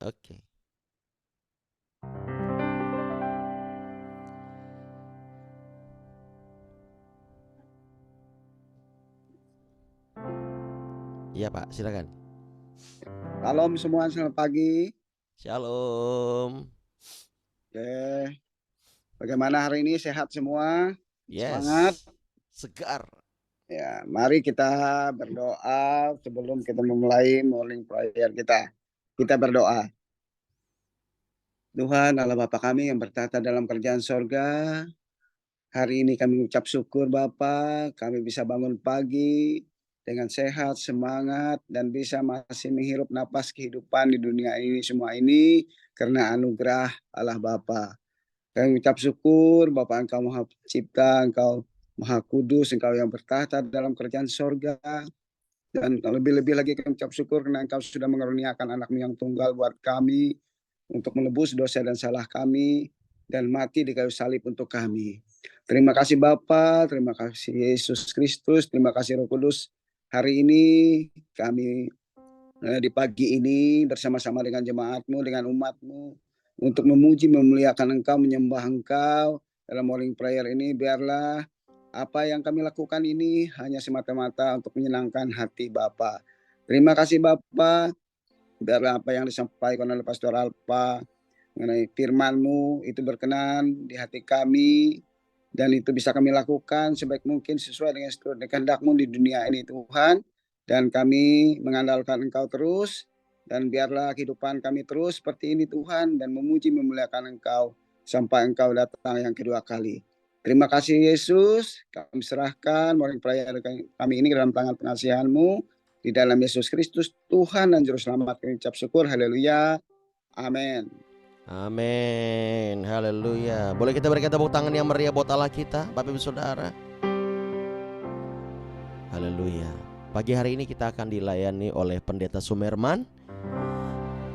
Oke. Iya Pak, silakan. Salam semua, selamat pagi. Shalom. Oke, bagaimana hari ini? Sehat semua? Semangat? Yes. Segar. Ya, mari kita berdoa sebelum kita memulai morning prayer kita. Kita berdoa. Tuhan Allah Bapa kami yang bertata dalam kerajaan sorga, hari ini kami ucap syukur Bapa, kami bisa bangun pagi dengan sehat, semangat, dan bisa masih menghirup napas kehidupan di dunia ini semua ini karena anugerah Allah Bapa. Kami ucap syukur Bapa Engkau Maha Pencipta, Engkau Maha Kudus, Engkau yang bertahta dalam kerajaan sorga. Dan lebih-lebih lagi kami ucap syukur karena Engkau sudah mengaruniakan anakmu yang tunggal buat kami, untuk menebus dosa dan salah kami, dan mati di kayu salib untuk kami. Terima kasih Bapa, terima kasih Yesus Kristus, terima kasih Roh Kudus. Hari ini kami di pagi ini bersama-sama dengan jemaatmu, dengan umatmu, untuk memuji, memuliakan Engkau, menyembah Engkau dalam morning prayer ini. Biarlah apa yang kami lakukan ini hanya semata-mata untuk menyenangkan hati Bapa. Terima kasih Bapa, biarlah apa yang disampaikan oleh Pastor Alpa mengenai firman-Mu itu berkenan di hati kami, dan itu bisa kami lakukan sebaik mungkin sesuai dengan kehendak-Mu di dunia ini Tuhan. Dan kami mengandalkan Engkau terus, dan biarlah kehidupan kami terus seperti ini Tuhan, dan memuji memuliakan Engkau sampai Engkau datang yang kedua kali. Terima kasih Yesus, kami serahkan morning prayer kami ini ke dalam tangan pengasihan-Mu, di dalam Yesus Kristus Tuhan dan Juru Selamat kami ucap syukur, haleluya, amin. Amin. Haleluya. Boleh kita berikan tepuk tangan yang meriah buat Allah kita, Bapak Ibu Saudara. Haleluya. Pagi hari ini kita akan dilayani oleh Pendeta Sumerman.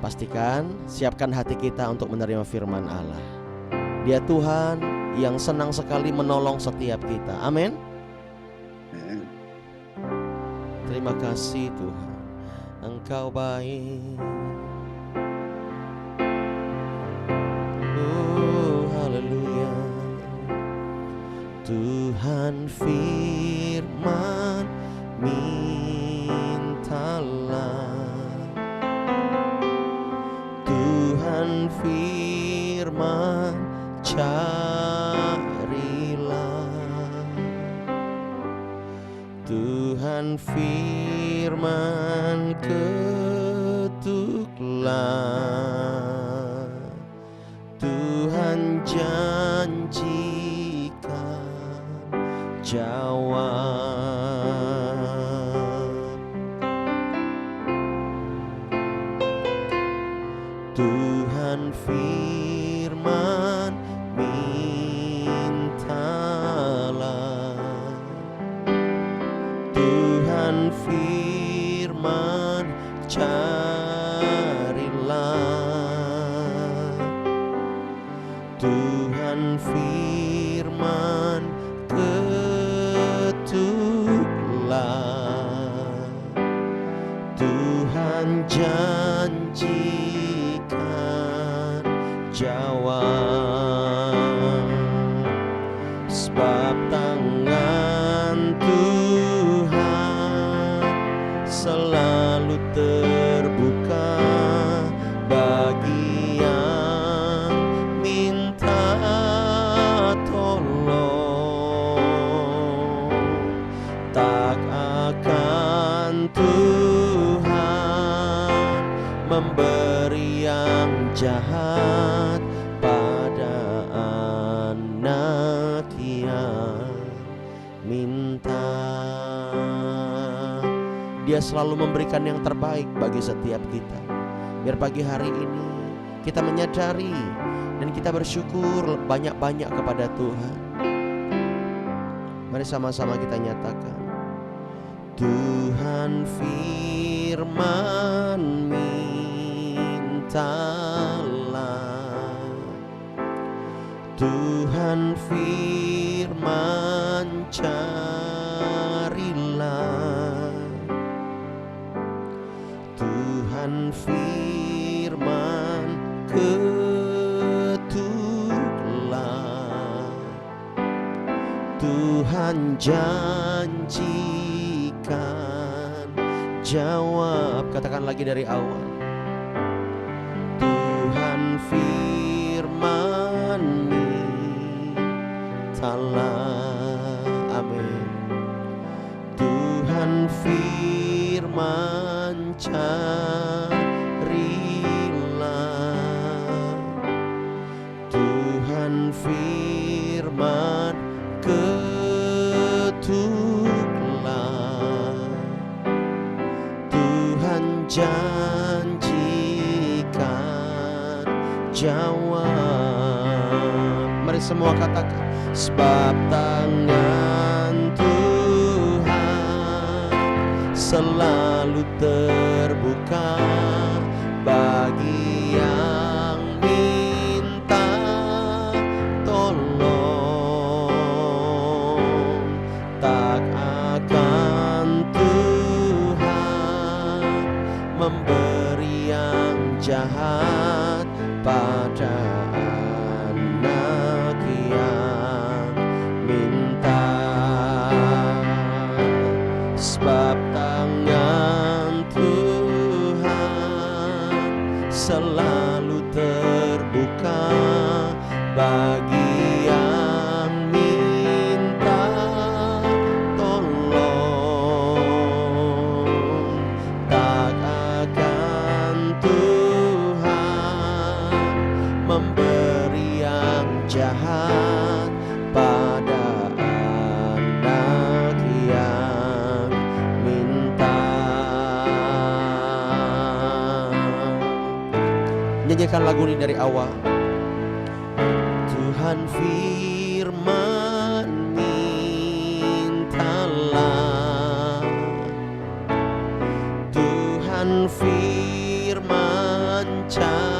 Pastikan siapkan hati kita untuk menerima firman Allah. Dia Tuhan yang senang sekali menolong setiap kita. Amin. Terima kasih Tuhan, Engkau baik. Haleluya. Tuhan firman mintalah, Tuhan firman carilah, Tuhan firman ketuklah, Tuhan janjikan jawab, Tuhan firman mintalah, Tuhan firman carilah, Tuhan firman ketuklah, Tuhan janjikan jawab. Sebab tangan Tuhan selalu terbuka bagi yang minta tolong. Tak akan Tuhan memberi yang jahat pada anak yang minta. Dia selalu memberikan yang terbaik bagi setiap kita. Biar pagi hari ini kita menyadari dan kita bersyukur banyak-banyak kepada Tuhan. Mari sama-sama kita nyatakan, Tuhan firman mintalah, Tuhan firman carilah, Tuhan firman janjikan. Jawab, katakan lagi dari awal. Tuhan firman mintalah, amin. Tuhan firman carilah, Tuhan firman ketuklah, Tuhan janjikan. Jawab, mari semua katakan. Sebab tangan Tuhan selalu terbuka bagi yang minta tolong. Tak akan Tuhan memberi yang jahat pada anak yang minta. Sebab tangan Tuhan selalu terbuka bagi yang minta tolong. Tak akan Tuhan memberi yang jahat pada anak yang minta. Nyanyikan lagu ini dari awal. Tuhan firman mintalah, Tuhan firman carilah,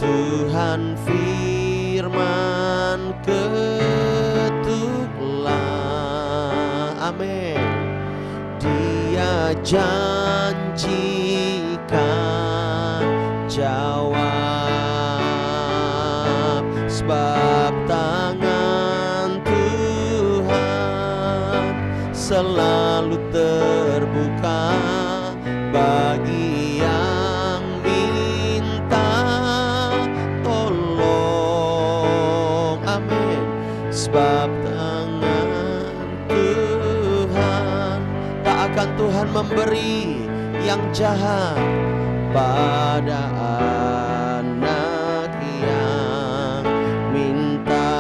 Tuhan firman ketuklah, amin. Dia janjikan. Jawab, sebab tangan Tuhan selalu terbuka bagi yang minta tolong, amin. Sebab tangan Tuhan, tak akan Tuhan memberi yang jahat pada anak yang minta.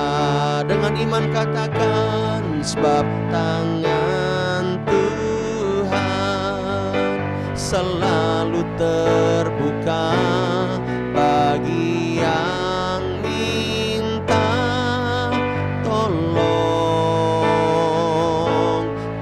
Dengan iman katakan, sebab tangan Tuhan selalu terbuka bagi yang minta tolong.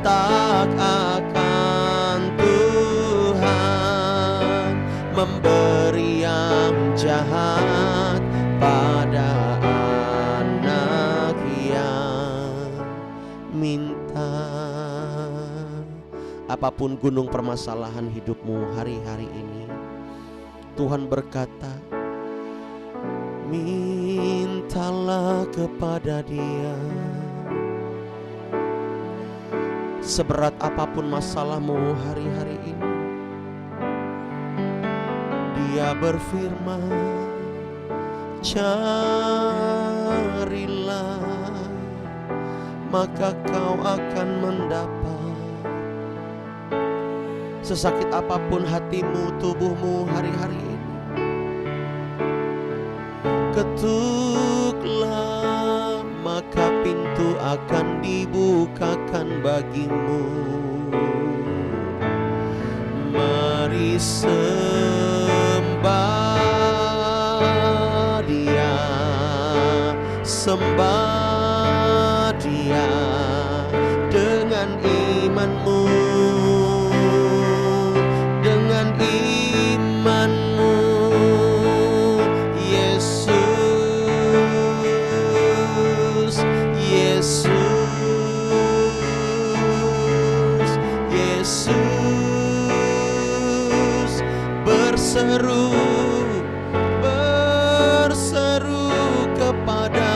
Tak akan Tuhan memberi yang jahat pada anak yang minta. Apapun gunung permasalahan hidupmu hari-hari ini, Tuhan berkata, mintalah kepada Dia. Seberat apapun masalahmu hari-hari ini, Dia berfirman, carilah, maka kau akan mendapat. Sesakit apapun hatimu, tubuhmu hari-hari ini, ketuklah, maka pintu akan dibukakan bagimu. Mari sembah Dia, sembah Dia dengan imanmu, dengan imanmu. Yesus, Yesus, Yesus, berseru, berseru kepada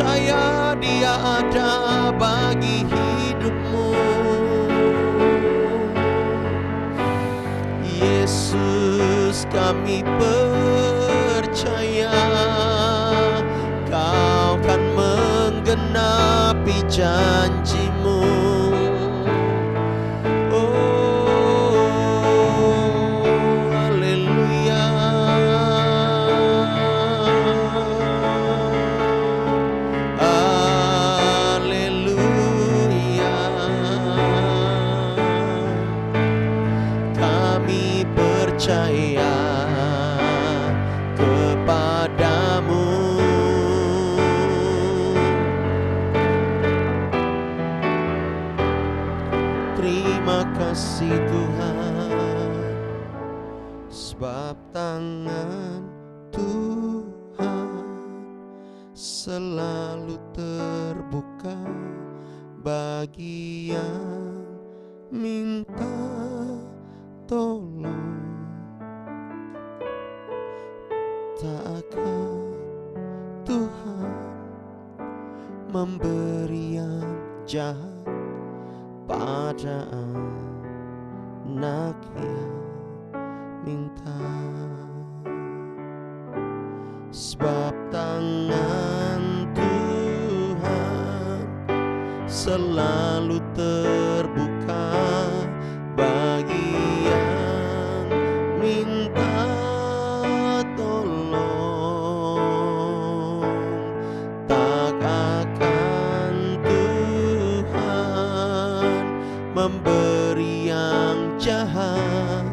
percaya Dia ada bagi hidupmu. Yesus, kami percaya Kau kan menggenapi janji-Mu. Percaya kepadamu. Terima kasih Tuhan, sebab tangan Tuhan selalu terbuka bagi yang minta tolong. Tak akan Tuhan memberi yang jahat pada anak yang minta. Sebab tangan Tuhan selalu terbuka bagi yang minta tolong. Tak akan Tuhan memberi yang jahat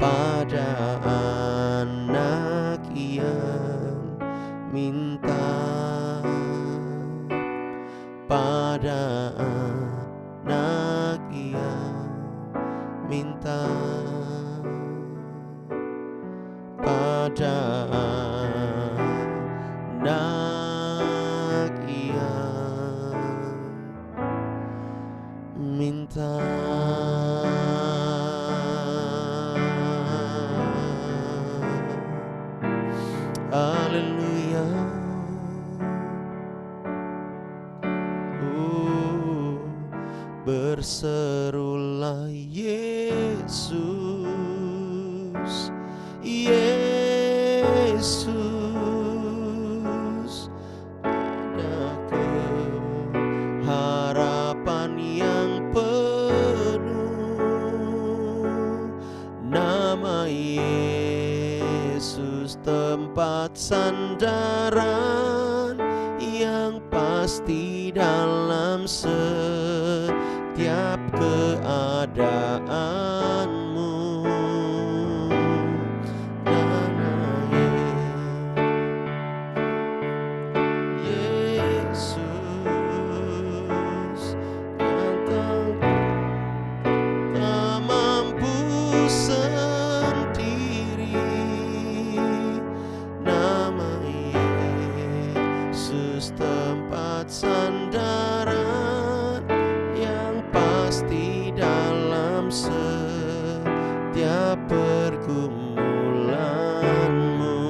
pada anak yang minta. Pada anak yang minta. Pada anak yang minta. Haleluya. Berserulah Yesus, Yesus, ada harapan yang penuh. Nama Yesus tempat sandaran yang pasti dalam setiap keadaanmu. Nama Yesus yang tak mampu sendiri. Nama Yesus tempat sandaran yang pasti dalam setiap pergumulanmu.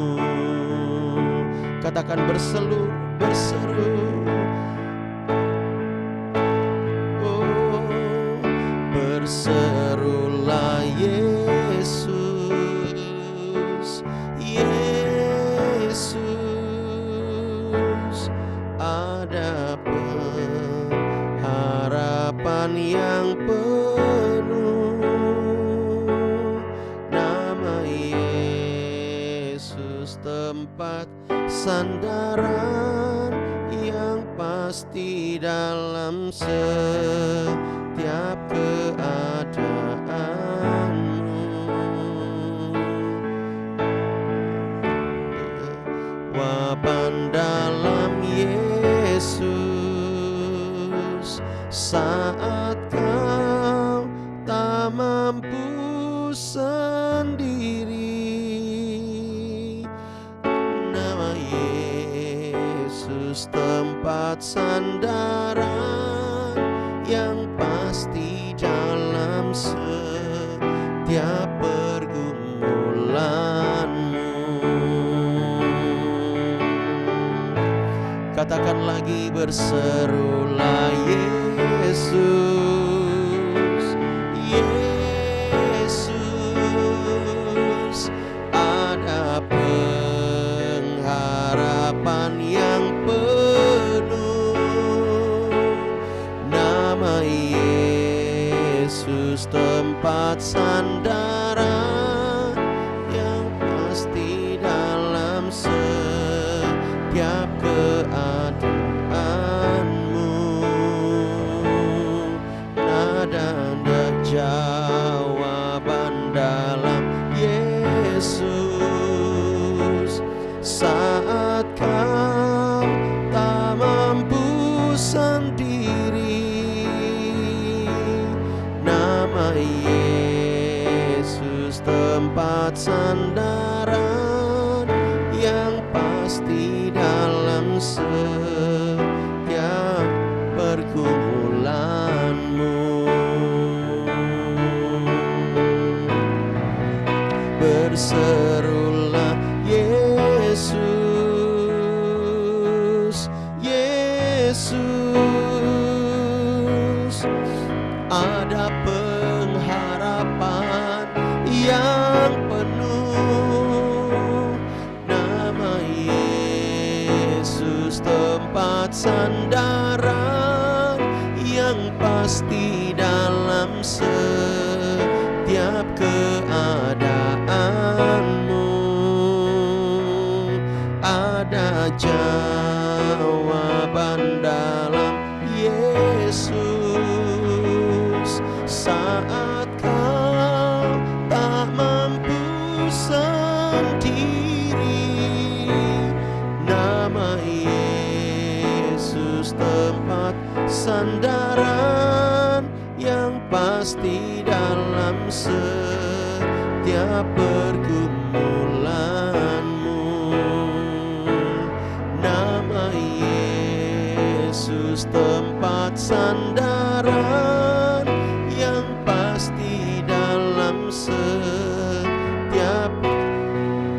Katakan berseru, oh, berserulah Yesus, Yesus, ada pengharapan yang penuh. Nama Yesus tempat sandaran yang pasti dalam setiap keadaanmu. Wapan dalam Yesus saat kau tak mampu sendiri. Nama Yesus tempat sandaran yang pasti dalam setiap pergumulanmu. Katakan lagi, berserulah Yesus, Yesus. Ada pengharapan yang penuh, nama Yesus tempat sandaran yang pasti dalam setiap keadaanmu. Ada jawaban dalam Yesus saat kau tak mampu sendiri. Nama Yesus tempat sandaran yang pasti dalam setiap pergumulanmu. Berserulah Yesus, Yesus. Ada pengharapan yang penuh, nama Yesus tempat sandaran yang pasti dalam setiap keadaanmu. Ada jawaban dalam Yesus saat kau tak mampu sendiri. Nama Yesus tempat sandaran yang pasti dalam setiap pergumulanmu. Nama Yesus tempat sandaran yang pasti dalam setiap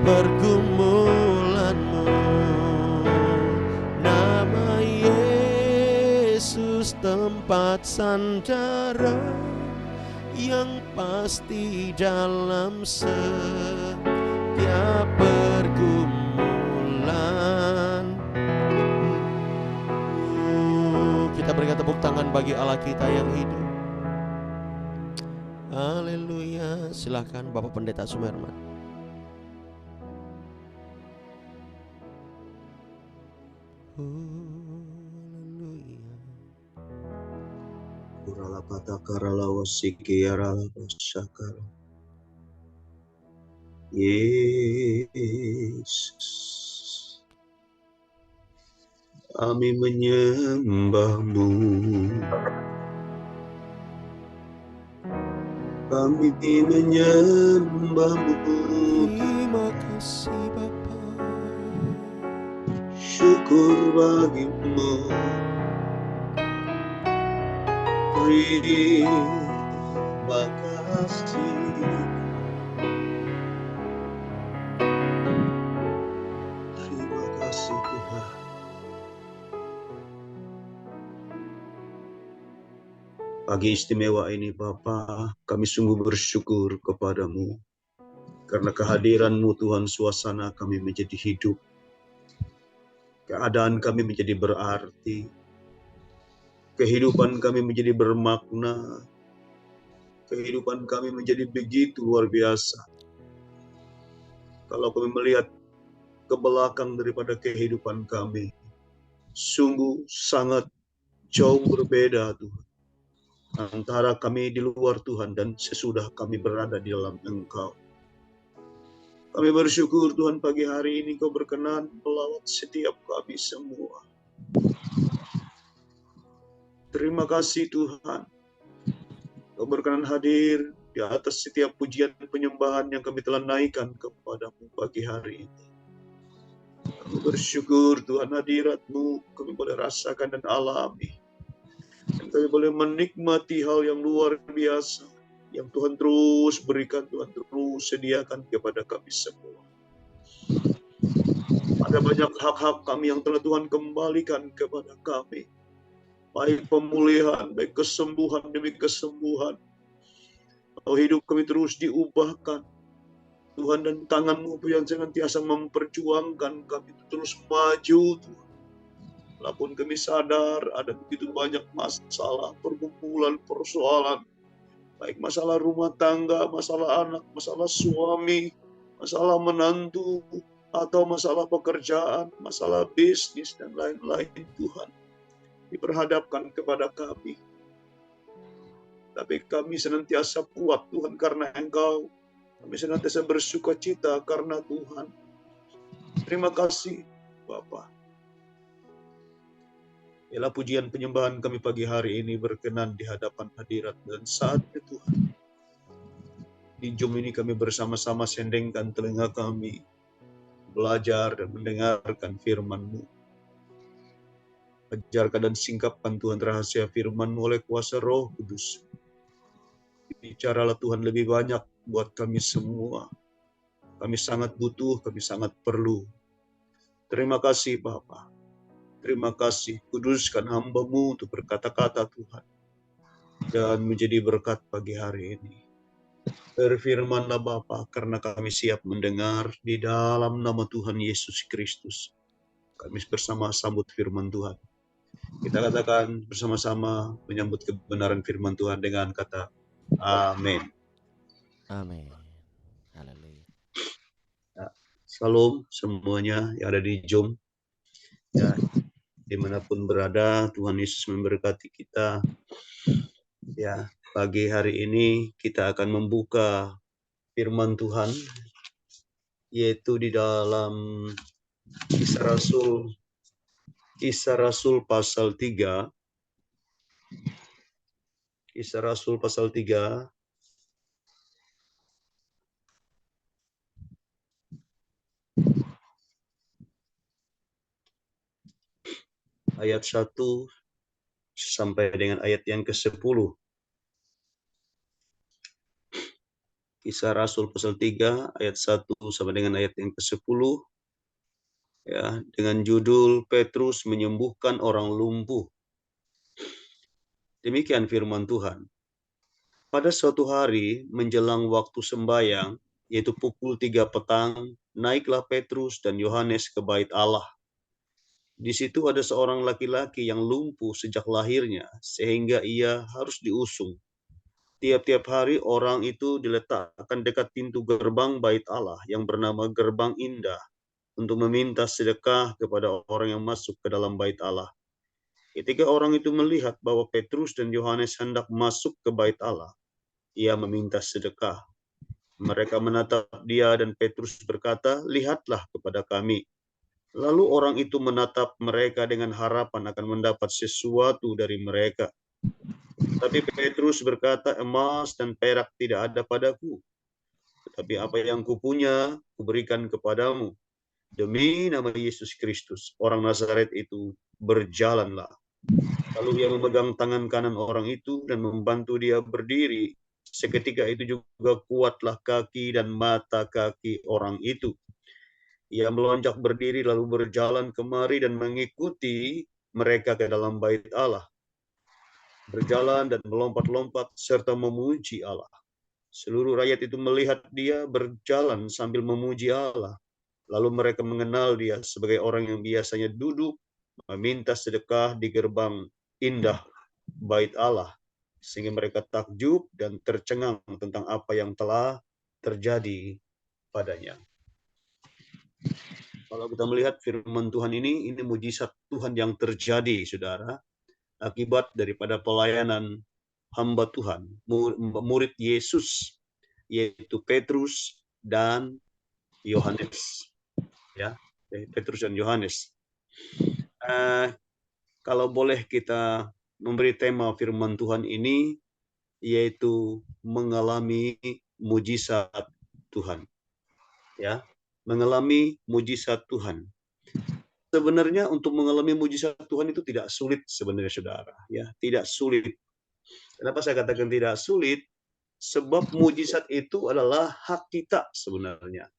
pergumulanmu. Nama Yesus tempat sandaran yang pasti dalam setiap pergumulan. Kita berikan tepuk tangan bagi Allah kita yang hidup. Haleluya. Silakan Bapak Pendeta Sumerman. Haleluya. Kurala patakara lawasiki yarala pasakara. Yesus, kami menyembahmu, kami menyembahmu. Terima kasih Bapa. Syukur bagimu. Terima kasih. Terima kasih Tuhan. Pagi istimewa ini Bapa, kami sungguh bersyukur kepadamu. Karena kehadiran-Mu Tuhan, suasana kami menjadi hidup. Keadaan kami menjadi berarti. Kehidupan kami menjadi bermakna. Kehidupan kami menjadi begitu luar biasa. Kalau kami melihat ke belakang daripada kehidupan kami, sungguh sangat jauh berbeda Tuhan. Antara kami di luar Tuhan dan sesudah kami berada di dalam Engkau. Kami bersyukur Tuhan pagi hari ini Kau berkenan melawat setiap kami semua. Terima kasih Tuhan. Kau berkenan hadir di atas setiap pujian penyembahan yang kami telah naikkan kepadamu pagi hari ini. Kami bersyukur Tuhan hadirat-Mu kami boleh rasakan dan alami. Dan kami boleh menikmati hal yang luar biasa yang Tuhan terus berikan, Tuhan terus sediakan kepada kami semua. Ada banyak hak-hak kami yang telah Tuhan kembalikan kepada kami. Baik pemulihan, baik kesembuhan demi kesembuhan. Atau hidup kami terus diubahkan. Tuhan, dan tangan-Mu yang senantiasa memperjuangkan kami terus maju, Tuhan. Walaupun kami sadar ada begitu banyak masalah, pergumulan, persoalan. Baik masalah rumah tangga, masalah anak, masalah suami, masalah menantu, atau masalah pekerjaan, masalah bisnis, dan lain-lain, Tuhan. Diperhadapkan kepada kami. Tapi kami senantiasa kuat, Tuhan, karena Engkau. Kami senantiasa bersuka cita karena Tuhan. Terima kasih, Bapa. Ialah pujian penyembahan kami pagi hari ini berkenan di hadapan hadirat dan saatnya Tuhan. Di Zoom ini kami bersama-sama sendengkan telinga kami, belajar dan mendengarkan firman-Mu. Ajarkan dan singkapkan Tuhan rahasia firman-Mu oleh kuasa Roh Kudus. Bicaralah Tuhan lebih banyak buat kami semua. Kami sangat butuh, kami sangat perlu. Terima kasih Bapa. Terima kasih, kuduskan hamba-Mu untuk berkata-kata Tuhan. Dan menjadi berkat pagi hari ini. Berfirmanlah Bapa, karena kami siap mendengar di dalam nama Tuhan Yesus Kristus. Kami bersama sambut firman Tuhan. Kita katakan bersama-sama menyambut kebenaran firman Tuhan dengan kata Amin. Amin. Haleluya. Salam semuanya yang ada di Zoom. Ya, dimanapun berada, Tuhan Yesus memberkati kita. Ya, pagi hari ini kita akan membuka firman Tuhan, yaitu di dalam Kisah Rasul pasal 3. Kisah Rasul pasal 3. Ayat 1 sampai dengan ayat yang ke-10. Kisah Rasul pasal 3 ayat 1 sampai dengan ayat yang ke-10. Ya, dengan judul Petrus menyembuhkan orang lumpuh. Demikian firman Tuhan. Pada suatu hari menjelang waktu sembahyang, yaitu pukul 3 petang, naiklah Petrus dan Yohanes ke bait Allah. Di situ ada seorang laki-laki yang lumpuh sejak lahirnya, sehingga ia harus diusung. Tiap-tiap hari orang itu diletakkan dekat pintu gerbang bait Allah yang bernama Gerbang Indah untuk meminta sedekah kepada orang yang masuk ke dalam bait Allah. Ketika orang itu melihat bahwa Petrus dan Yohanes hendak masuk ke bait Allah, ia meminta sedekah. Mereka menatap dia dan Petrus berkata, "Lihatlah kepada kami." Lalu orang itu menatap mereka dengan harapan akan mendapat sesuatu dari mereka. Tapi Petrus berkata, "Emas dan perak tidak ada padaku. Tetapi apa yang kupunya, kuberikan kepadamu. Demi nama Yesus Kristus, orang Nazaret itu, berjalanlah." Lalu ia memegang tangan kanan orang itu dan membantu dia berdiri. Seketika itu juga kuatlah kaki dan mata kaki orang itu. Ia melonjak berdiri lalu berjalan kemari dan mengikuti mereka ke dalam bait Allah. Berjalan dan melompat-lompat serta memuji Allah. Seluruh rakyat itu melihat dia berjalan sambil memuji Allah. Lalu mereka mengenal dia sebagai orang yang biasanya duduk meminta sedekah di gerbang indah bait Allah. Sehingga mereka takjub dan tercengang tentang apa yang telah terjadi padanya. Kalau kita melihat firman Tuhan ini mujizat Tuhan yang terjadi, saudara, akibat daripada pelayanan hamba Tuhan, murid Yesus, yaitu Petrus dan Yohanes. Ya, Petrus dan Yohanes. Kalau boleh kita memberi tema firman Tuhan ini, yaitu mengalami mujizat Tuhan. Ya, mengalami mujizat Tuhan. Sebenarnya untuk mengalami mujizat Tuhan itu tidak sulit sebenarnya, saudara. Ya, tidak sulit. Kenapa saya katakan tidak sulit? Sebab mujizat itu adalah hak kita sebenarnya.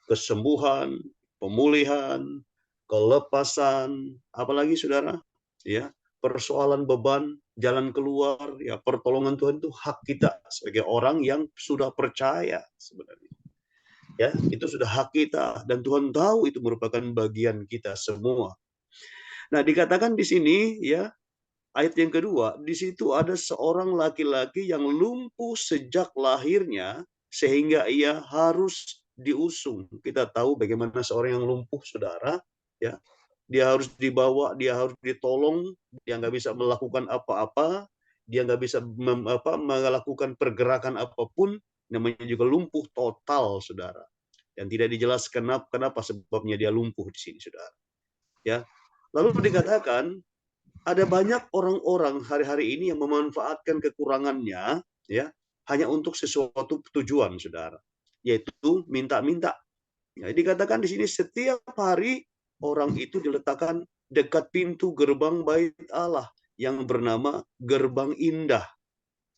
Kesembuhan, pemulihan, kelepasan, apalagi saudara, ya, persoalan beban, jalan keluar, ya, pertolongan Tuhan itu hak kita sebagai orang yang sudah percaya sebenarnya. Ya, itu sudah hak kita dan Tuhan tahu itu merupakan bagian kita semua. Nah, dikatakan di sini ya, ayat yang kedua, di situ ada seorang laki-laki yang lumpuh sejak lahirnya sehingga ia harus diusung. Kita tahu bagaimana seorang yang lumpuh, saudara, ya. Dia harus dibawa, dia harus ditolong, dia nggak bisa melakukan apa-apa, dia nggak bisa melakukan pergerakan apapun, namanya juga lumpuh total, saudara. Dan tidak dijelaskan kenapa sebabnya dia lumpuh di sini, saudara. Ya, lalu dikatakan ada banyak orang-orang hari-hari ini yang memanfaatkan kekurangannya, ya, hanya untuk sesuatu tujuan, saudara, yaitu minta-minta. Ya, dikatakan di sini setiap hari orang itu diletakkan dekat pintu gerbang bait Allah yang bernama Gerbang Indah.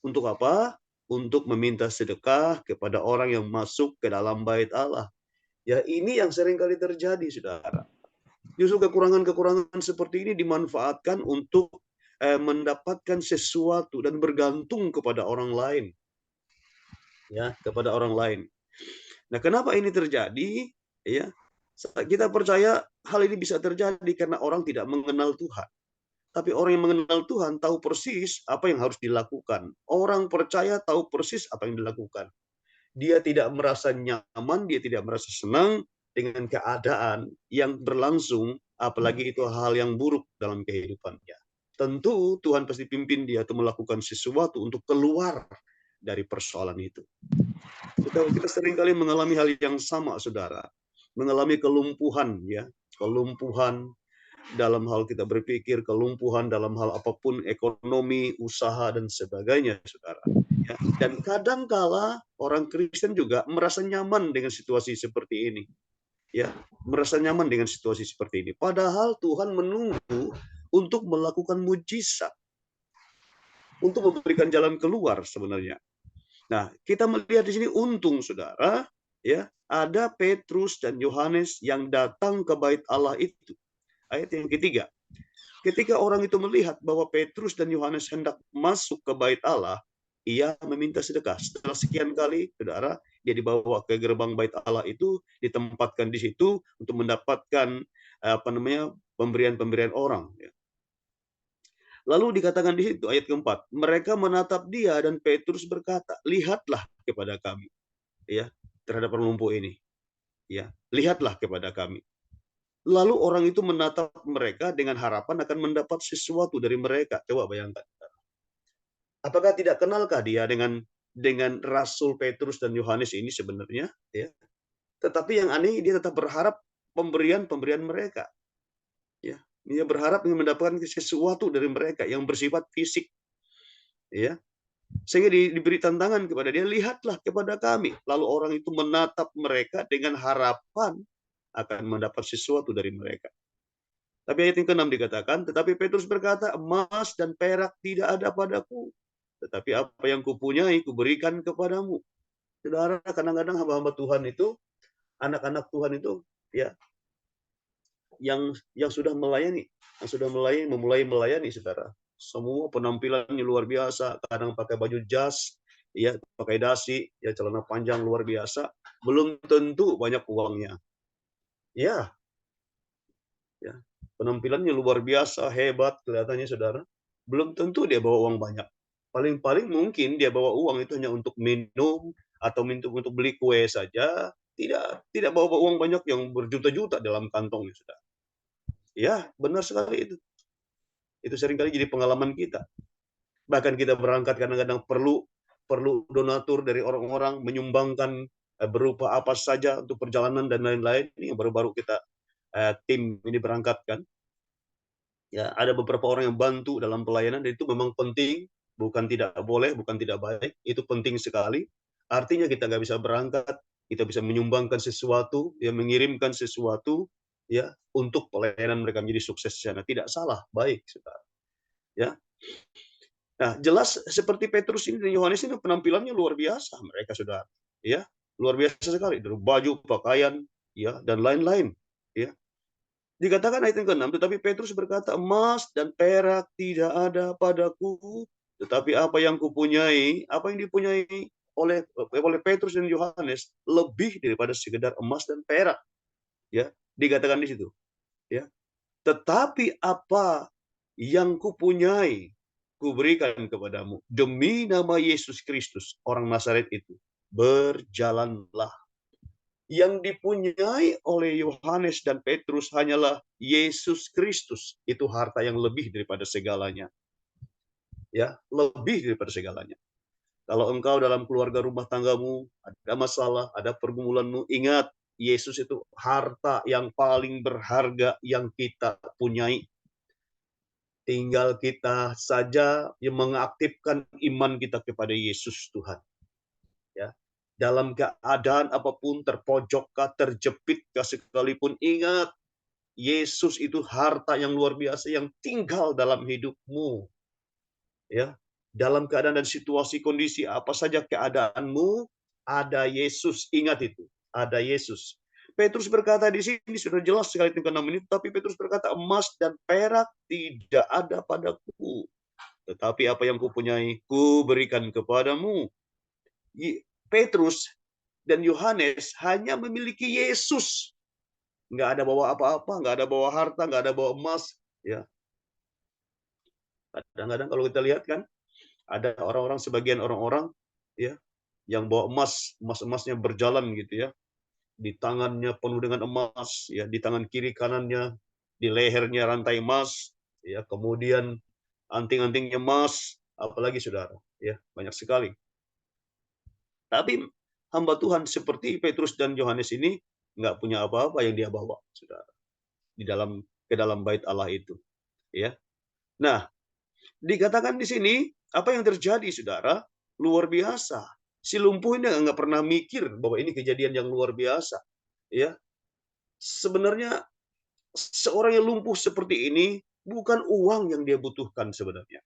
Untuk apa? Untuk meminta sedekah kepada orang yang masuk ke dalam bait Allah. Ya, ini yang sering kali terjadi, saudara. Justru kekurangan-kekurangan seperti ini dimanfaatkan untuk mendapatkan sesuatu dan bergantung kepada orang lain. Ya, kepada orang lain. Nah, kenapa ini terjadi? Ya, kita percaya hal ini bisa terjadi karena orang tidak mengenal Tuhan. Tapi orang yang mengenal Tuhan tahu persis apa yang harus dilakukan. Orang percaya tahu persis apa yang dilakukan. Dia tidak merasa nyaman, dia tidak merasa senang dengan keadaan yang berlangsung, apalagi itu hal yang buruk dalam kehidupannya. Tentu Tuhan pasti pimpin dia untuk melakukan sesuatu untuk keluar dari persoalan itu. Kita seringkali mengalami hal yang sama, saudara. Mengalami kelumpuhan, ya, kelumpuhan dalam hal kita berpikir, kelumpuhan dalam hal apapun, ekonomi, usaha, dan sebagainya, saudara. Ya, dan kadangkala orang Kristen juga merasa nyaman dengan situasi seperti ini. Ya, merasa nyaman dengan situasi seperti ini. Padahal Tuhan menunggu untuk melakukan mujizat, untuk memberikan jalan keluar sebenarnya. Nah, kita melihat di sini untung, saudara, ya, ada Petrus dan Yohanes yang datang ke bait Allah itu. Ayat yang ketiga. Ketika orang itu melihat bahwa Petrus dan Yohanes hendak masuk ke bait Allah, ia meminta sedekah. Setelah sekian kali, saudara, dia dibawa ke gerbang bait Allah itu, ditempatkan di situ untuk mendapatkan pemberian-pemberian orang. Lalu dikatakan di situ ayat keempat, mereka menatap dia dan Petrus berkata, lihatlah kepada kami, ya, terhadap orang lumpuh ini, ya, lihatlah kepada kami. Lalu orang itu menatap mereka dengan harapan akan mendapat sesuatu dari mereka. Coba bayangkan. Apakah tidak kenalkah dia dengan Rasul Petrus dan Yohanes ini sebenarnya? Ya. Tetapi yang aneh, dia tetap berharap pemberian mereka. Ya. Dia berharap ingin mendapatkan sesuatu dari mereka yang bersifat fisik. Ya. Sehingga diberi tantangan kepada dia, lihatlah kepada kami. Lalu orang itu menatap mereka dengan harapan akan mendapat sesuatu dari mereka. Tapi ayat yang ke-6 dikatakan, tetapi Petrus berkata, emas dan perak tidak ada padaku, tetapi apa yang kupunyai kuberikan kepadamu. Saudara, kadang-kadang hamba-hamba Tuhan itu, anak-anak Tuhan itu, ya, yang sudah melayani, memulai melayani, saudara. Semua penampilannya luar biasa, kadang pakai baju jas, ya, pakai dasi, ya, celana panjang luar biasa, belum tentu banyak uangnya. Ya, ya, penampilannya luar biasa, hebat kelihatannya, saudara. Belum tentu dia bawa uang banyak. Paling-paling mungkin dia bawa uang itu hanya untuk minum atau untuk beli kue saja. Tidak bawa uang banyak yang berjuta-juta dalam kantongnya, saudara. Ya, benar sekali itu. Itu seringkali jadi pengalaman kita. Bahkan kita berangkat kadang-kadang perlu donatur dari orang-orang, menyumbangkan berupa apa saja untuk perjalanan dan lain-lain. Ini baru-baru kita tim ini berangkatkan. Ya, ada beberapa orang yang bantu dalam pelayanan, dan itu memang penting, bukan tidak boleh, bukan tidak baik, itu penting sekali. Artinya kita nggak bisa berangkat, kita bisa menyumbangkan sesuatu, ya, mengirimkan sesuatu, ya, untuk pelayanan mereka menjadi sukses di sana. Tidak salah, baik, saudara. Ya. Nah, jelas seperti Petrus ini dan Yohanes ini penampilannya luar biasa mereka, saudara. Ya, luar biasa sekali, dari baju, pakaian, ya, dan lain-lain. Ya. Dikatakan ayat yang ke-6, tetapi Petrus berkata, emas dan perak tidak ada padaku, tetapi apa yang kupunyai, apa yang dipunyai oleh Petrus dan Yohanes lebih daripada sekedar emas dan perak, ya. Dikatakan di situ, ya. Tetapi apa yang kupunyai, kuberikan kepadamu demi nama Yesus Kristus, orang Nazaret itu. Berjalanlah. Yang dipunyai oleh Yohanes dan Petrus hanyalah Yesus Kristus. Itu harta yang lebih daripada segalanya. Ya, lebih daripada segalanya. Kalau engkau dalam keluarga rumah tanggamu ada masalah, ada pergumulanmu, ingat Yesus itu harta yang paling berharga yang kita punyai. Tinggal kita saja yang mengaktifkan iman kita kepada Yesus Tuhan. Ya. Dalam keadaan apapun, terpojokkah, terjepitkah sekalipun, ingat Yesus itu harta yang luar biasa yang tinggal dalam hidupmu. Ya, dalam keadaan dan situasi kondisi apa saja keadaanmu, ada Yesus. Ingat itu, ada Yesus. Petrus berkata di sini sudah jelas sekali ke-6 ini, tapi Petrus berkata emas dan perak tidak ada padaku, tetapi apa yang kupunyai kuberikan kepadamu. Petrus dan Yohanes hanya memiliki Yesus. Nggak ada bawa apa-apa, nggak ada bawa harta, nggak ada bawa emas. Ya, kadang-kadang kalau kita lihat kan, ada orang-orang, sebagian orang-orang, ya, yang bawa emasnya berjalan gitu ya, di tangannya penuh dengan emas, ya, di tangan kiri kanannya, di lehernya rantai emas, ya, kemudian anting-antingnya emas, apalagi saudara, ya, banyak sekali. Tapi hamba Tuhan seperti Petrus dan Yohanes ini nggak punya apa-apa yang dia bawa, saudara, ke dalam bait Allah itu, ya. Nah, dikatakan di sini apa yang terjadi, saudara, luar biasa. Si lumpuh ini nggak pernah mikir bahwa ini kejadian yang luar biasa, ya. Sebenarnya seorang yang lumpuh seperti ini bukan uang yang dia butuhkan sebenarnya,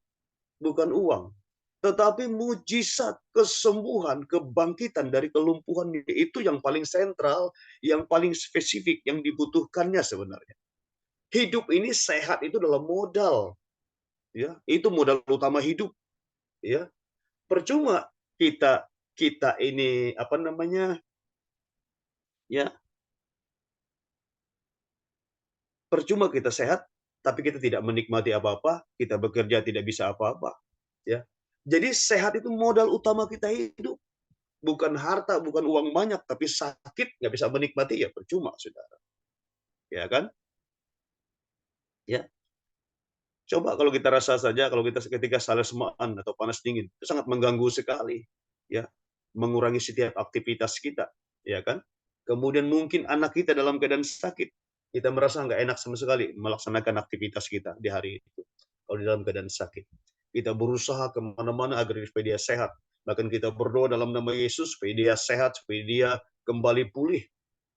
bukan uang. Tetapi mujizat, kesembuhan, kebangkitan dari kelumpuhan itu yang paling sentral, yang paling spesifik, yang dibutuhkannya sebenarnya. Hidup ini sehat itu dalam modal, ya, itu modal utama hidup, ya. Percuma kita ini apa namanya, ya, percuma kita sehat, tapi kita tidak menikmati apa-apa, kita bekerja tidak bisa apa-apa, ya. Jadi sehat itu modal utama kita hidup. Bukan harta, bukan uang banyak, tapi sakit nggak bisa menikmati, ya percuma, saudara. Ya kan? Ya. Coba kalau kita rasa saja, kalau kita ketika salah semaan atau panas dingin, itu sangat mengganggu sekali. Ya, mengurangi setiap aktivitas kita. Ya kan? Kemudian mungkin anak kita dalam keadaan sakit, kita merasa nggak enak sama sekali melaksanakan aktivitas kita di hari itu. Kalau di dalam keadaan sakit. Kita berusaha kemana-mana agar supaya dia sehat. Bahkan kita berdoa dalam nama Yesus supaya dia sehat, supaya dia kembali pulih.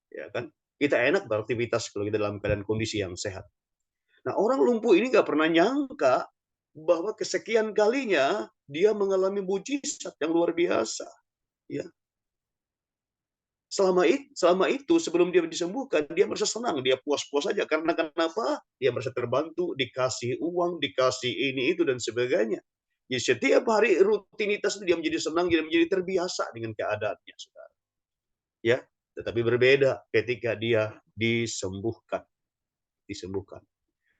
Ya kan? Kita enak beraktivitas kalau kita dalam keadaan kondisi yang sehat. Nah, orang lumpuh ini nggak pernah nyangka bahwa kesekian kalinya dia mengalami mujizat yang luar biasa. Ya. Selama itu sebelum dia disembuhkan, dia merasa senang, dia puas-puas saja. Karena kenapa? Dia merasa terbantu, dikasih uang, dikasih ini itu dan sebagainya. Jadi setiap hari rutinitas itu dia menjadi senang, dia menjadi terbiasa dengan keadaannya, saudara. Ya, tetapi berbeda ketika dia disembuhkan.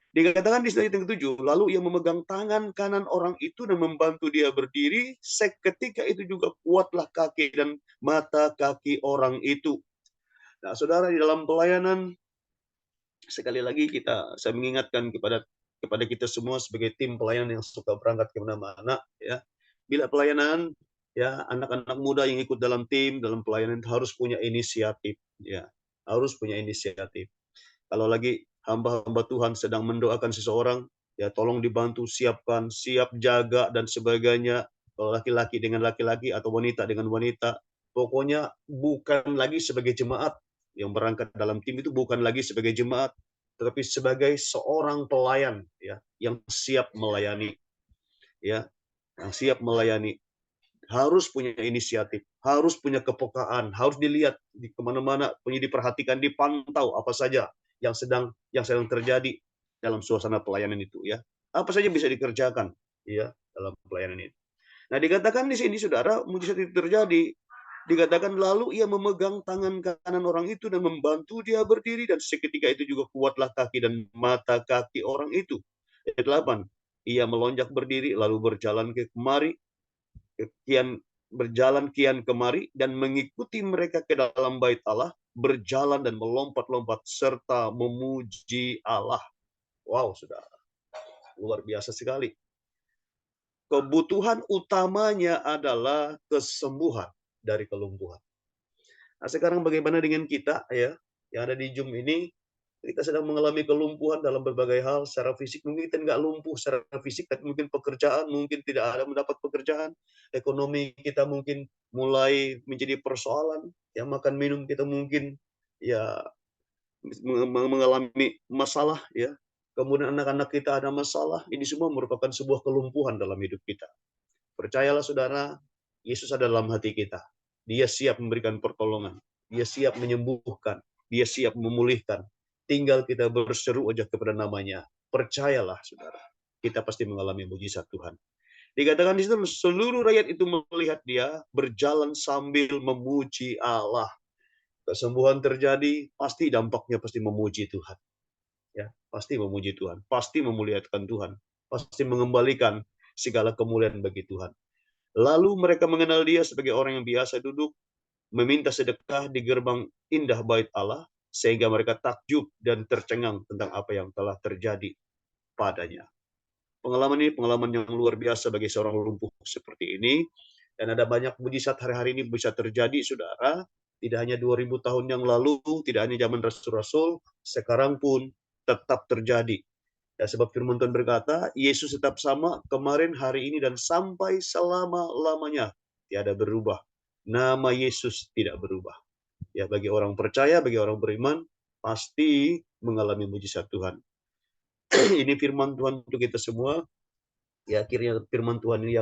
Dikatakan di ayat yang ke-7, lalu ia memegang tangan kanan orang itu dan membantu dia berdiri, seketika itu juga kuatlah kaki dan mata kaki orang itu. Nah, saudara, di dalam pelayanan, sekali lagi saya mengingatkan kepada kita semua sebagai tim pelayanan yang suka berangkat ke mana-mana, ya. Bila pelayanan, ya, anak-anak muda yang ikut dalam tim, dalam pelayanan harus punya inisiatif, ya. Harus punya inisiatif. Kalau lagi hamba-hamba Tuhan sedang mendoakan seseorang, ya tolong dibantu, siapkan, siap jaga dan sebagainya. Kalau laki-laki dengan laki-laki atau wanita dengan wanita, pokoknya bukan lagi sebagai jemaat. Yang berangkat dalam tim itu bukan lagi sebagai jemaat, tetapi sebagai seorang pelayan, ya, yang siap melayani, ya, yang siap melayani. Harus punya inisiatif, harus punya kepekaan, harus dilihat di kemana-mana, punya diperhatikan, dipantau apa saja yang sedang terjadi dalam suasana pelayanan itu ya. Apa saja bisa dikerjakan ya dalam pelayanan ini. Nah, dikatakan di sini saudara, mujizat itu terjadi. Dikatakan lalu ia memegang tangan kanan orang itu dan membantu dia berdiri, dan seketika itu juga kuatlah kaki dan mata kaki orang itu. Ayat 8. Ia melonjak berdiri lalu berjalan ke kemari, kian kemari dan mengikuti mereka ke dalam bait Allah, berjalan dan melompat-lompat serta memuji Allah. Wow, saudara. Luar biasa sekali. Kebutuhan utamanya adalah kesembuhan dari kelumpuhan. Nah, sekarang bagaimana dengan kita ya, yang ada di Zoom ini? Kita sedang mengalami kelumpuhan dalam berbagai hal secara fisik. Mungkin kita nggak lumpuh secara fisik, tapi mungkin pekerjaan, mungkin tidak ada mendapat pekerjaan. Ekonomi kita mungkin mulai menjadi persoalan. Ya, makan minum kita mungkin ya mengalami masalah ya. Kemudian anak-anak kita ada masalah. Ini semua merupakan sebuah kelumpuhan dalam hidup kita. Percayalah saudara, Yesus ada dalam hati kita. Dia siap memberikan pertolongan. Dia siap menyembuhkan. Dia siap memulihkan. Tinggal kita berseru aja kepada namanya. Percayalah saudara, kita pasti mengalami mujizat Tuhan. Dikatakan di situ seluruh rakyat itu melihat dia berjalan sambil memuji Allah. Kesembuhan terjadi, pasti dampaknya pasti memuji Tuhan. Ya, pasti memuji Tuhan, pasti memuliakan Tuhan, pasti mengembalikan segala kemuliaan bagi Tuhan. Lalu mereka mengenal dia sebagai orang yang biasa duduk, meminta sedekah di gerbang indah bait Allah, sehingga mereka takjub dan tercengang tentang apa yang telah terjadi padanya. Pengalaman ini pengalaman yang luar biasa bagi seorang lumpuh seperti ini. Dan ada banyak mujizat hari-hari ini bisa terjadi, saudara. Tidak hanya 2000 tahun yang lalu, tidak hanya zaman Rasul-Rasul, sekarang pun tetap terjadi. Ya, sebab firman Tuhan berkata, Yesus tetap sama kemarin, hari ini, dan sampai selama-lamanya. Tiada berubah. Nama Yesus tidak berubah. Ya, bagi orang percaya, bagi orang beriman, pasti mengalami mujizat Tuhan. Ini firman Tuhan untuk kita semua. Ya, akhirnya firman Tuhan ini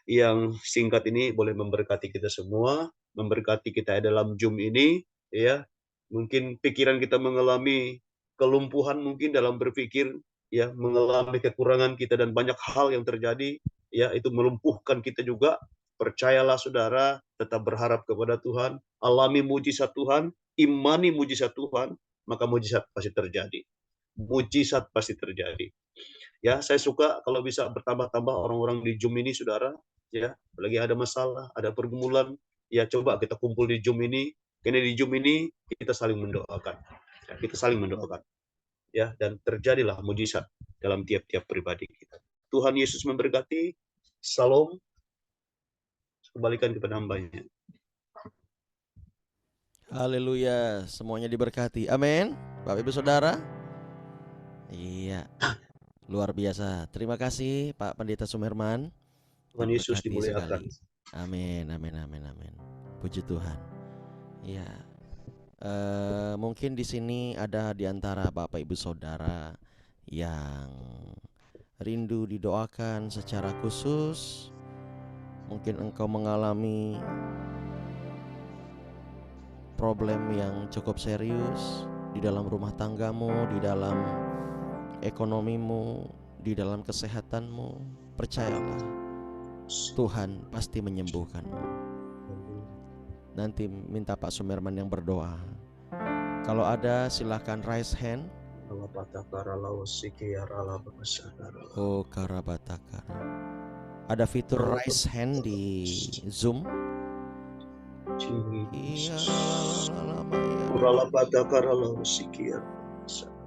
yang singkat ini boleh memberkati kita semua, memberkati kita dalam Zoom ini, ya. Mungkin pikiran kita mengalami kelumpuhan mungkin dalam berpikir, ya, mengalami kekurangan kita dan banyak hal yang terjadi, ya, itu melumpuhkan kita juga. Percayalah saudara, tetap berharap kepada Tuhan, alami mujizat Tuhan, imani mujizat Tuhan, maka mujizat pasti terjadi. Mujizat pasti terjadi. Ya, saya suka kalau bisa bertambah-tambah orang-orang di Zoom ini, saudara. Ya, lagi ada masalah, ada pergumulan, ya coba kita kumpul di Zoom ini. Karena di Zoom ini kita saling mendoakan. Ya, kita saling mendoakan. Ya, dan terjadilah mujizat dalam tiap-tiap pribadi kita. Tuhan Yesus memberkati. Salam. Kembalikan kepada hamba-Nya. Haleluya, semuanya diberkati. Amin. Bapak Ibu Saudara. Iya. Luar biasa. Terima kasih Pak Pendeta Sumerman. Tuhan Yesus Diberkati dimuliakan. sekali. Amin, amin, amin, amin. Puji Tuhan. Ya. Mungkin di sini ada di antara Bapak Ibu Saudara yang rindu didoakan secara khusus. Mungkin engkau mengalami problem yang cukup serius di dalam rumah tanggamu, di dalam ekonomimu, di dalam kesehatanmu. Percayalah, Tuhan pasti menyembuhkanmu. Nanti minta Pak Sumerman yang berdoa. Kalau ada silakan raise hand. Oh, karabatakara. Ada fitur raise hand di Zoom.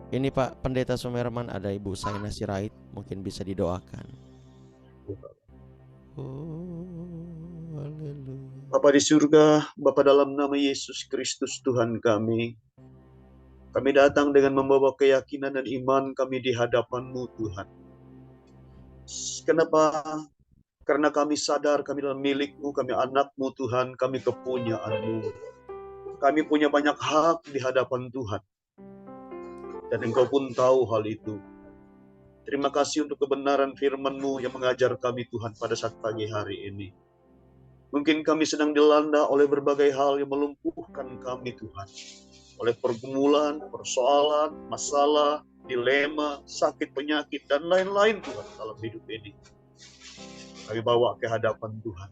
Ini Pak Pendeta Sumerman, ada Ibu Saina Sirait, mungkin bisa didoakan. Oh, haleluya. Bapa di surga, Bapa dalam nama Yesus Kristus Tuhan kami datang dengan membawa keyakinan dan iman kami di hadapan-Mu Tuhan. Kenapa? Karena kami sadar kami adalah milik-Mu, kami anak-Mu Tuhan, kami kepunyaan-Mu. Kami punya banyak hak di hadapan Tuhan. Dan Engkau pun tahu hal itu. Terima kasih untuk kebenaran firman-Mu yang mengajar kami Tuhan pada saat pagi hari ini. Mungkin kami sedang dilanda oleh berbagai hal yang melumpuhkan kami Tuhan. oleh pergumulan, persoalan, masalah, dilema, sakit, penyakit, dan lain-lain Tuhan dalam hidup ini. Kami bawa ke hadapan Tuhan.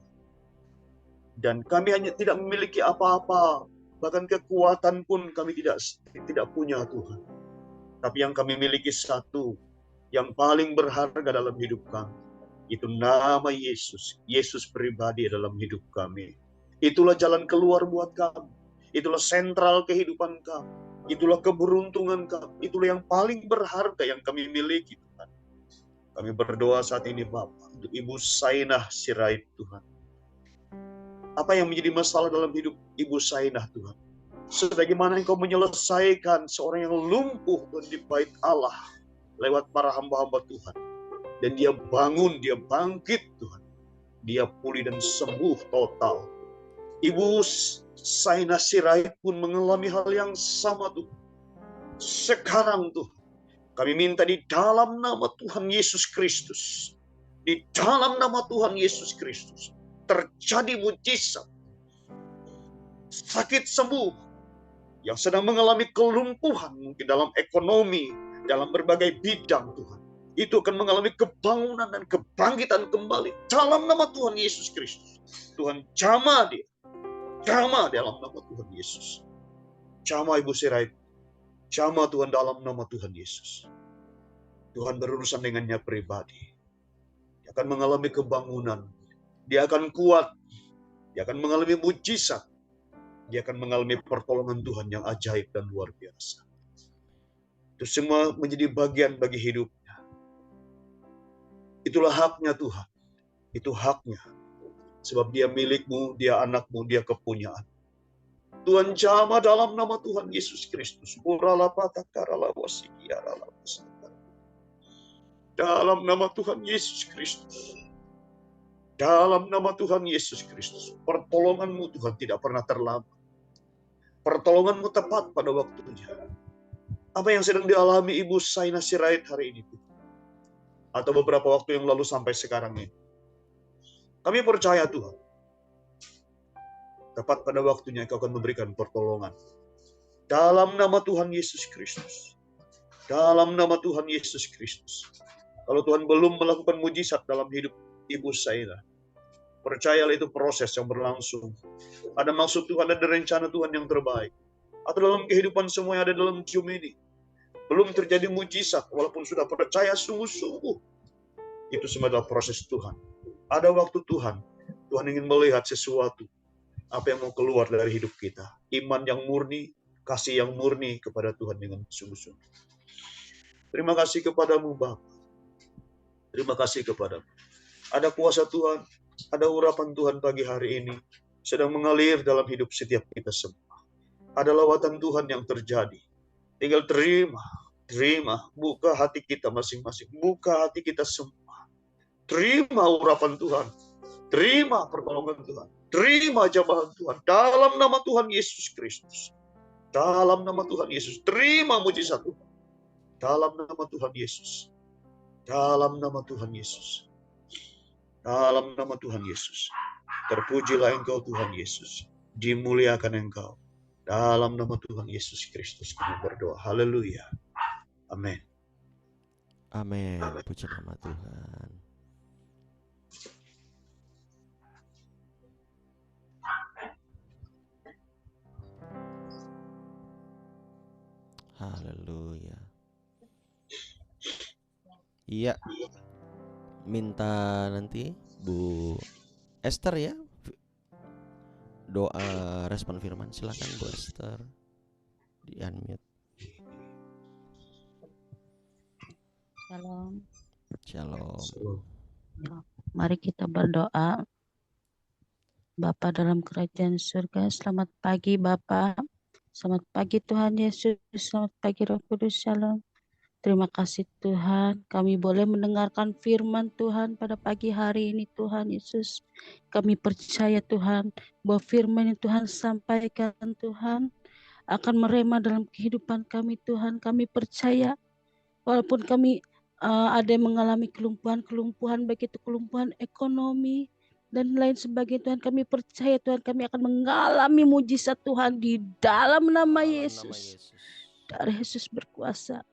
Dan kami hanya tidak memiliki apa-apa, bahkan kekuatan pun kami tidak punya Tuhan. Tapi yang kami miliki satu, yang paling berharga dalam hidup kami, itu nama Yesus. Yesus pribadi dalam hidup kami. Itulah jalan keluar buat kami. Itulah sentral kehidupan kami. Itulah keberuntungan kami. Itulah yang paling berharga yang kami miliki Tuhan. Kami berdoa saat ini Bapak, untuk Ibu Sainah Sirait Tuhan. Apa yang menjadi masalah dalam hidup Ibu Sainah Tuhan? Sebagaimana Engkau menyelesaikan seorang yang lumpuh di bait Allah lewat para hamba-hamba Tuhan. Dan dia bangun, dia bangkit Tuhan. Dia pulih dan sembuh total. Ibu Sainah Sirait pun mengalami hal yang sama Tuhan. Sekarang Tuhan, kami minta di dalam nama Tuhan Yesus Kristus. Di dalam nama Tuhan Yesus Kristus. Terjadi mujizat. Sakit sembuh. Yang sedang mengalami kelumpuhan mungkin dalam ekonomi, dalam berbagai bidang Tuhan. Itu akan mengalami kebangunan dan kebangkitan kembali. Dalam nama Tuhan Yesus Kristus. Tuhan jamah dia. Jamah dalam nama Tuhan Yesus. Jamah Ibu Sirait. Jamah Tuhan dalam nama Tuhan Yesus. Tuhan berurusan dengannya pribadi. Dia akan mengalami kebangunan. Dia akan kuat. Dia akan mengalami mujizat. Dia akan mengalami pertolongan Tuhan yang ajaib dan luar biasa. Itu semua menjadi bagian bagi hidupnya. Itulah haknya Tuhan. Itu haknya. Sebab dia milikmu, dia anakmu, dia kepunyaan. Tuhan jamah dalam nama Tuhan Yesus Kristus. Dalam nama Tuhan Yesus Kristus. Dalam nama Tuhan Yesus Kristus. Pertolonganmu Tuhan tidak pernah terlambat. Pertolonganmu tepat pada waktunya. Apa yang sedang dialami Ibu Sainah Sirait hari ini Tuhan? Atau beberapa waktu yang lalu sampai sekarang ini. Kami percaya Tuhan. Tepat pada waktunya Engkau akan memberikan pertolongan. Dalam nama Tuhan Yesus Kristus. Dalam nama Tuhan Yesus Kristus. Kalau Tuhan belum melakukan mujizat dalam hidup Ibu Sainah, percayalah itu proses yang berlangsung. Ada maksud Tuhan, ada rencana Tuhan yang terbaik. Atau dalam kehidupan semua yang ada dalam Zoom ini. Belum terjadi mujizat, walaupun sudah percaya sungguh-sungguh. Itu semua adalah proses Tuhan. Ada waktu Tuhan. Tuhan ingin melihat sesuatu. Apa yang mau keluar dari hidup kita. Iman yang murni, kasih yang murni kepada Tuhan dengan sungguh-sungguh. Terima kasih kepadamu Bapa. Terima kasih kepadamu. Ada kuasa Tuhan. Ada urapan Tuhan pagi hari ini sedang mengalir dalam hidup setiap kita semua. Ada lawatan Tuhan yang terjadi. Tinggal terima, buka hati kita masing-masing, buka hati kita semua. Terima urapan Tuhan, terima pertolongan Tuhan, terima jamahan Tuhan dalam nama Tuhan Yesus Kristus. Dalam nama Tuhan Yesus, terima mujizat Tuhan. Dalam nama Tuhan Yesus. Dalam nama Tuhan Yesus. Dalam nama Tuhan Yesus. Terpujilah Engkau Tuhan Yesus. Dimuliakan Engkau. Dalam nama Tuhan Yesus Kristus kami berdoa. Haleluya. Amin. Amin. Puji nama Tuhan. Haleluya. Iya. Minta nanti Bu Esther ya doa respon firman. Silakan Bu Esther, di unmute. Shalom. Shalom. Mari kita berdoa. Bapa dalam kerajaan surga, selamat pagi Bapa. Selamat pagi Tuhan Yesus, selamat pagi Roh Kudus, shalom. Terima kasih Tuhan, kami boleh mendengarkan firman Tuhan pada pagi hari ini Tuhan Yesus. Kami percaya Tuhan bahwa firman yang Tuhan sampaikan Tuhan akan merema dalam kehidupan kami Tuhan. Kami percaya walaupun kami ada yang mengalami kelumpuhan, baik itu kelumpuhan ekonomi, dan lain sebagainya Tuhan. Kami percaya Tuhan kami akan mengalami mujizat Tuhan di dalam nama Yesus. Darah Yesus berkuasa.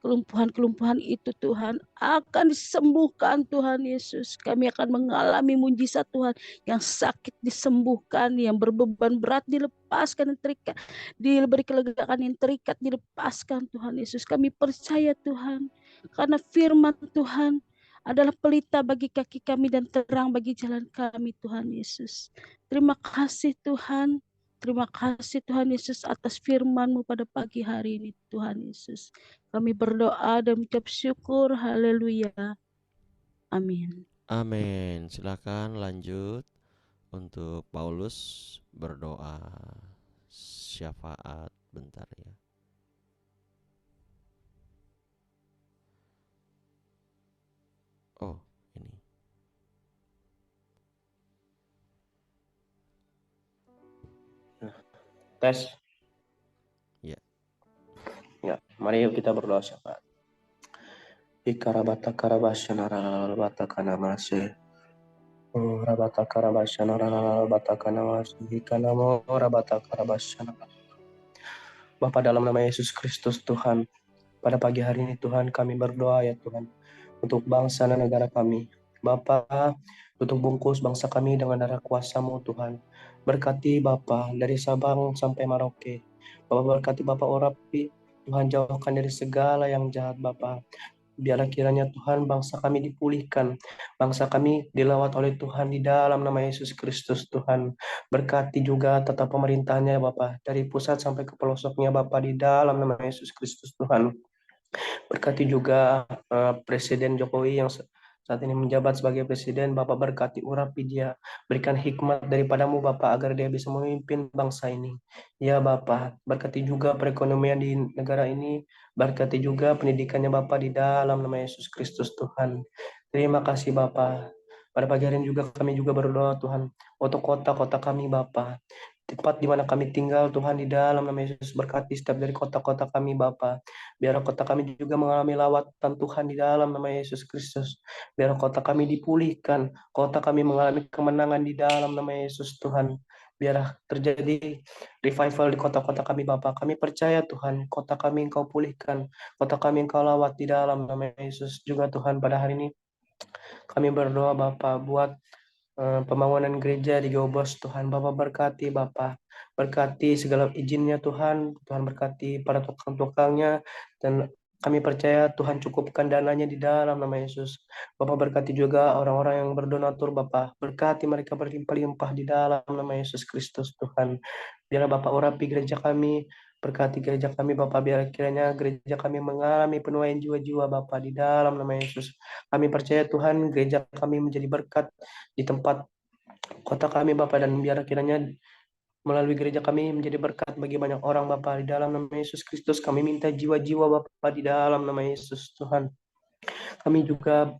Kelumpuhan-kelumpuhan itu Tuhan akan disembuhkan Tuhan Yesus. Kami akan mengalami mujizat Tuhan. Yang sakit disembuhkan, yang berbeban berat dilepaskan, yang terikat, diberi kelegaan, yang terikat dilepaskan Tuhan Yesus. Kami percaya Tuhan, karena firman Tuhan adalah pelita bagi kaki kami dan terang bagi jalan kami Tuhan Yesus. Terima kasih Tuhan. Terima kasih Tuhan Yesus atas firman-Mu pada pagi hari ini Tuhan Yesus. Kami berdoa dan mengucap syukur. Haleluya. Amin. Amin. Silakan lanjut untuk Paulus berdoa syafaat bentar ya. Oh, ini. Tes. Ya. Ya, mari yuk kita berdoa syafaat. Ikarabata karabashana ralabata kanamase. Rabata karabashana ralabata kanamase. Ikanamo rabata karabashana. Bapa dalam nama Yesus Kristus Tuhan, pada pagi hari ini Tuhan kami berdoa ya Tuhan untuk bangsa dan negara kami. Bapa, untuk bungkus bangsa kami dengan darah kuasa-Mu Tuhan. Berkati Bapa dari Sabang sampai Merauke. Bapa berkati Bapa Orapi, Tuhan jauhkan dari segala yang jahat Bapa. Biarlah kiranya Tuhan bangsa kami dipulihkan, bangsa kami dilawat oleh Tuhan di dalam nama Yesus Kristus Tuhan. Berkati juga tata pemerintahnya Bapa, dari pusat sampai ke pelosoknya Bapa di dalam nama Yesus Kristus Tuhan. Berkati juga Presiden Jokowi yang saat ini menjabat sebagai presiden. Bapak berkati urapi dia, berikan hikmat daripadamu Bapak agar dia bisa memimpin bangsa ini. Ya Bapak, berkati juga perekonomian di negara ini, berkati juga pendidikannya Bapak di dalam nama Yesus Kristus Tuhan. Terima kasih Bapak. Pada pagi hari ini juga kami juga berdoa Tuhan untuk kota-kota kami Bapak. Tempat di mana kami tinggal Tuhan di dalam nama Yesus, berkati setiap dari kota-kota kami Bapa. Biar kota kami juga mengalami lawatan Tuhan di dalam nama Yesus Kristus. Biar kota kami dipulihkan, kota kami mengalami kemenangan di dalam nama Yesus Tuhan. Biar terjadi revival di kota-kota kami Bapa. Kami percaya Tuhan, kota kami Engkau pulihkan, kota kami Engkau lawat di dalam nama Yesus juga Tuhan. Pada hari ini kami berdoa Bapa buat pembangunan gereja di Gobos Tuhan. Bapak berkati Bapak, berkati segala izinnya Tuhan, Tuhan berkati para tukang-tukangnya, dan kami percaya Tuhan cukupkan dananya di dalam nama Yesus. Bapak berkati juga orang-orang yang berdonatur Bapak, berkati mereka berlimpah-limpah di dalam nama Yesus Kristus Tuhan. Biarlah Bapak urapi gereja kami, berkati gereja kami Bapak, biar kiranya gereja kami mengalami penuaian jiwa-jiwa Bapak di dalam nama Yesus. Kami percaya Tuhan gereja kami menjadi berkat di tempat kota kami Bapak, dan biar kiranya melalui gereja kami menjadi berkat bagi banyak orang Bapak di dalam nama Yesus Kristus. Kami minta jiwa-jiwa Bapak di dalam nama Yesus Tuhan. Kami juga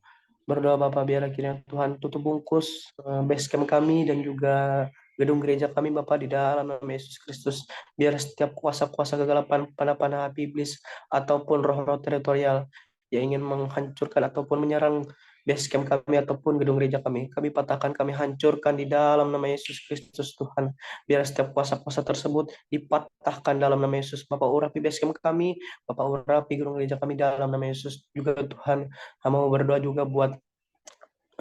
berdoa Bapak biar akhirnya Tuhan tutup bungkus base camp kami dan juga gedung gereja kami Bapak di dalam nama Yesus Kristus. Biar setiap kuasa-kuasa kegelapan, panah-panah api iblis ataupun roh-roh teritorial yang ingin menghancurkan ataupun menyerang base camp kami ataupun gedung gereja kami patahkan, kami hancurkan di dalam nama Yesus Kristus Tuhan. Biar setiap kuasa-kuasa tersebut dipatahkan dalam nama Yesus. Bapak urapi base camp kami, Bapak urapi gedung gereja kami dalam nama Yesus juga Tuhan. Hamba mau berdoa juga buat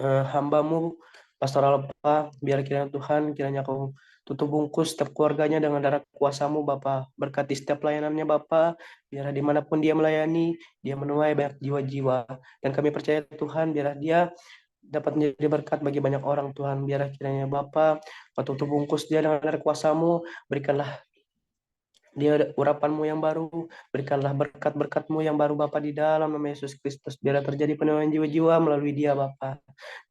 hamba-Mu Pastor Alpa, biar kiranya Tuhan kiranya Kau tutup bungkus setiap keluarganya dengan darah kuasa-Mu Bapa. Berkati setiap pelayanannya Bapa, biar dimanapun dia melayani, dia menuai banyak jiwa-jiwa. Dan kami percaya Tuhan, biar dia dapat menjadi berkat bagi banyak orang Tuhan. Biar kiranya Bapa, Kau tutup bungkus dia dengan darah kuasa-Mu, berikanlah dia urapan-Mu yang baru, berikanlah berkat-berkat-Mu yang baru Bapa di dalam nama Yesus Kristus. Biar terjadi penuaian jiwa-jiwa melalui dia Bapa.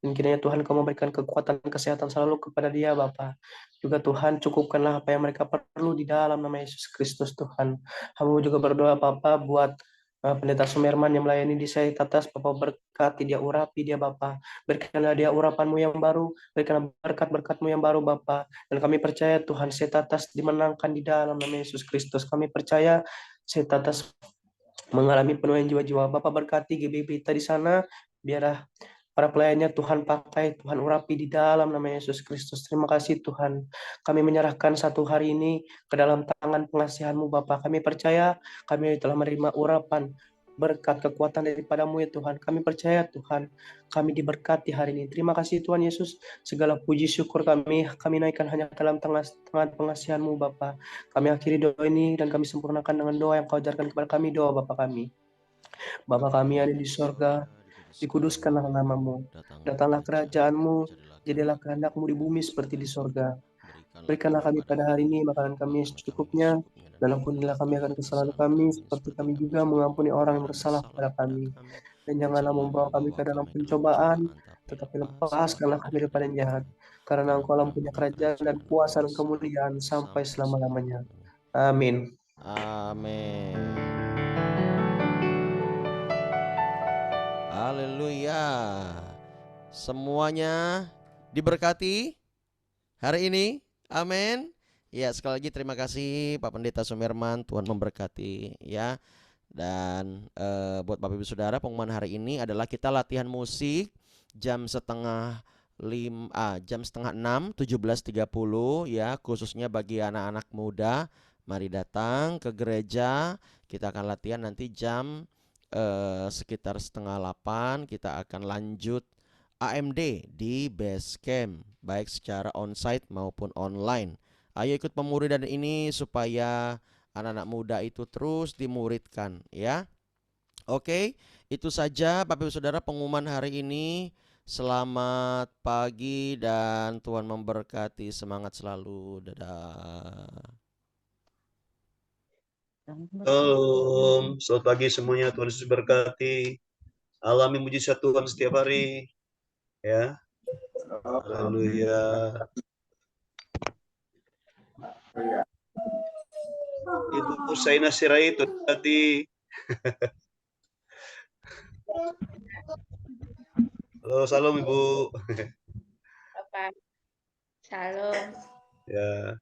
Dan kiranya Tuhan Kau memberikan kekuatan kesehatan selalu kepada dia Bapa. Juga Tuhan cukupkanlah apa yang mereka perlu di dalam nama Yesus Kristus Tuhan. Hamba juga berdoa Bapa buat Pendeta Sumerman yang melayani di Saitatas, Bapa berkati dia, urapi dia Bapa. Berikanlah dia urapan-Mu yang baru, berikanlah berkat-berkat-Mu yang baru Bapa. Dan kami percaya Tuhan Saitatas dimenangkan di dalam nama Yesus Kristus. Kami percaya Saitatas mengalami penuaian jiwa-jiwa. Bapak berkati GBB kita di sana, biarlah para pelayannya Tuhan pakai, Tuhan urapi di dalam nama Yesus Kristus. Terima kasih Tuhan. Kami menyerahkan satu hari ini ke dalam tangan pengasihan-Mu Bapa. Kami percaya kami telah menerima urapan berkat kekuatan daripadamu ya Tuhan. Kami percaya Tuhan, kami diberkati hari ini. Terima kasih Tuhan Yesus. Segala puji syukur kami naikkan hanya ke dalam tangan pengasihan-Mu Bapa. Kami akhiri doa ini dan kami sempurnakan dengan doa yang Kau ajarkan kepada kami, doa Bapa kami. Bapa kami yang ada di sorga, dikuduskanlah nama-Mu. Datanglah kerajaan-Mu, jadilah kehendak-Mu di bumi seperti di sorga. Berikanlah kami pada hari ini makanan kami secukupnya, dan ampunilah kami akan kesalahan kami, seperti kami juga mengampuni orang yang bersalah kepada kami. Dan janganlah membawa kami ke dalam pencobaan, tetapi lepaskanlah kami daripada yang jahat. Karena Engkau punya kerajaan dan kuasa dan kemuliaan sampai selama-lamanya. Amin. Amin. Haleluya. Semuanya diberkati hari ini. Amin. Ya, sekali lagi terima kasih Pak Pendeta Sumerman, Tuhan memberkati ya. Dan buat Bapak Ibu Saudara, pengumuman hari ini adalah kita latihan musik jam setengah 6, 17.30 ya, khususnya bagi anak-anak muda. Mari datang ke gereja. Kita akan latihan nanti jam sekitar setengah 8. Kita akan lanjut AMD di base camp, baik secara onsite maupun online. Ayo ikut pemuridan ini supaya anak-anak muda itu terus dimuridkan ya. Oke, itu saja Bapak Ibu Saudara pengumuman hari ini. Selamat pagi dan Tuhan memberkati. Semangat selalu. Dadah. Shalom, selamat pagi semuanya. Tuhan Yesus berkati. Alami mujizat Tuhan setiap hari. Ya, haleluya. Ibu Saina Sirait itu tadi. Halo, salam Ibu. Bapak, shalom. Ya.